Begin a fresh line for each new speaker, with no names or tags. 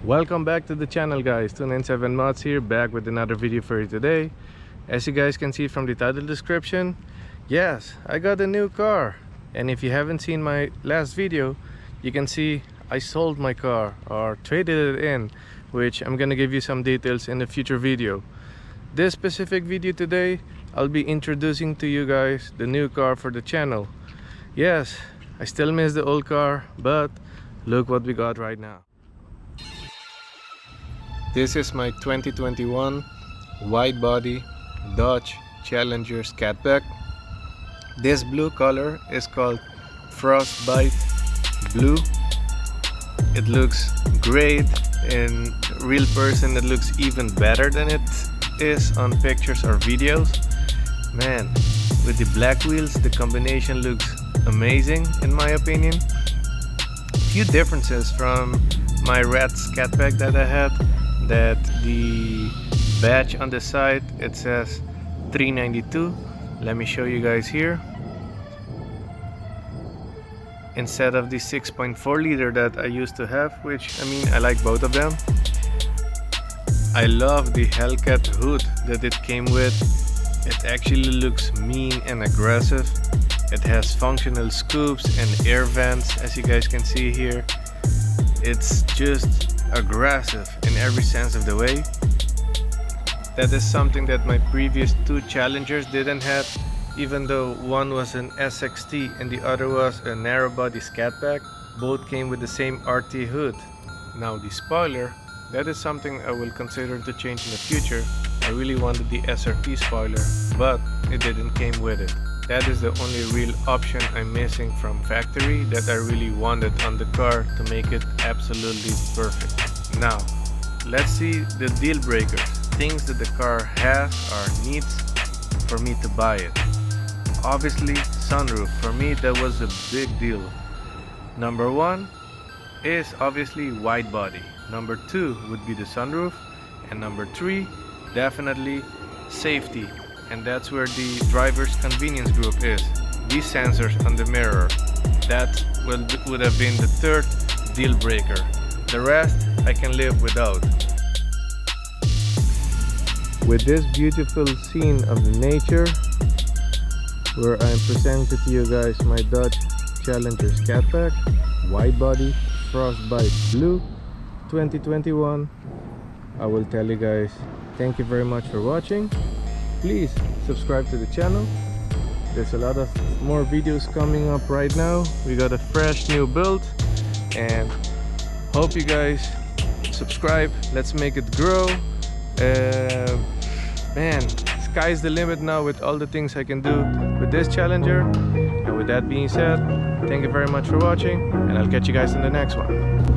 Welcome back to the channel, guys. 297 Mods here, back with another video for you today. As you guys can see from the title description, yes, I got a new car. And if you haven't seen my last video, you can see I sold my car or traded it in, which I'm gonna give you some details in a future video. This specific video today, I'll be introducing to you guys the new car for the channel. Yes, I still miss the old car, but look what we got right now. This is my 2021 Widebody Dodge Challenger Scatpack. This blue color is called Frostbite Blue. It looks great in real person. It looks even better than it is on pictures or videos. Man, with the black wheels, the combination looks amazing in my opinion. Few differences from my red Scatpack that I had, that the badge on the side, it says 392. Let me show you guys here. Instead of the 6.4 liter that I used to have, which I like both of them. I love the Hellcat Hood that it came with. It actually looks mean and aggressive. It has functional scoops and air vents, as you guys can see here. It's just aggressive in every sense of the way. That is something that my previous two Challengers didn't have, even though one was an SXT and the other was a narrow body Scatpack. Both came with the same RT hood. Now the spoiler, that is something I will consider to change in the future. I really wanted the SRT spoiler, but it didn't came with it. That is the only real option I'm missing from factory that I really wanted on the car to make it absolutely perfect. Now, let's see the deal breakers, things that the car has or needs for me to buy it. Obviously, sunroof. For me, that was a big deal. Number one is obviously wide body. Number two would be the sunroof. And number three, definitely safety. And that's where the driver's convenience group is. These sensors on the mirror. That would have been the third deal breaker. The rest I can live without. With this beautiful scene of the nature, where I'm presenting to you guys my Dodge Challenger Scatpack, wide body, Frostbite Blue, 2021. I will tell you guys, thank you very much for watching. Please subscribe to the channel. There's a lot of more videos coming up right now. We got a fresh new build and hope you guys subscribe. Let's make it grow. Man, sky's the limit now with all the things I can do with this Challenger. And with that being said, thank you very much for watching, and I'll catch you guys in the next one.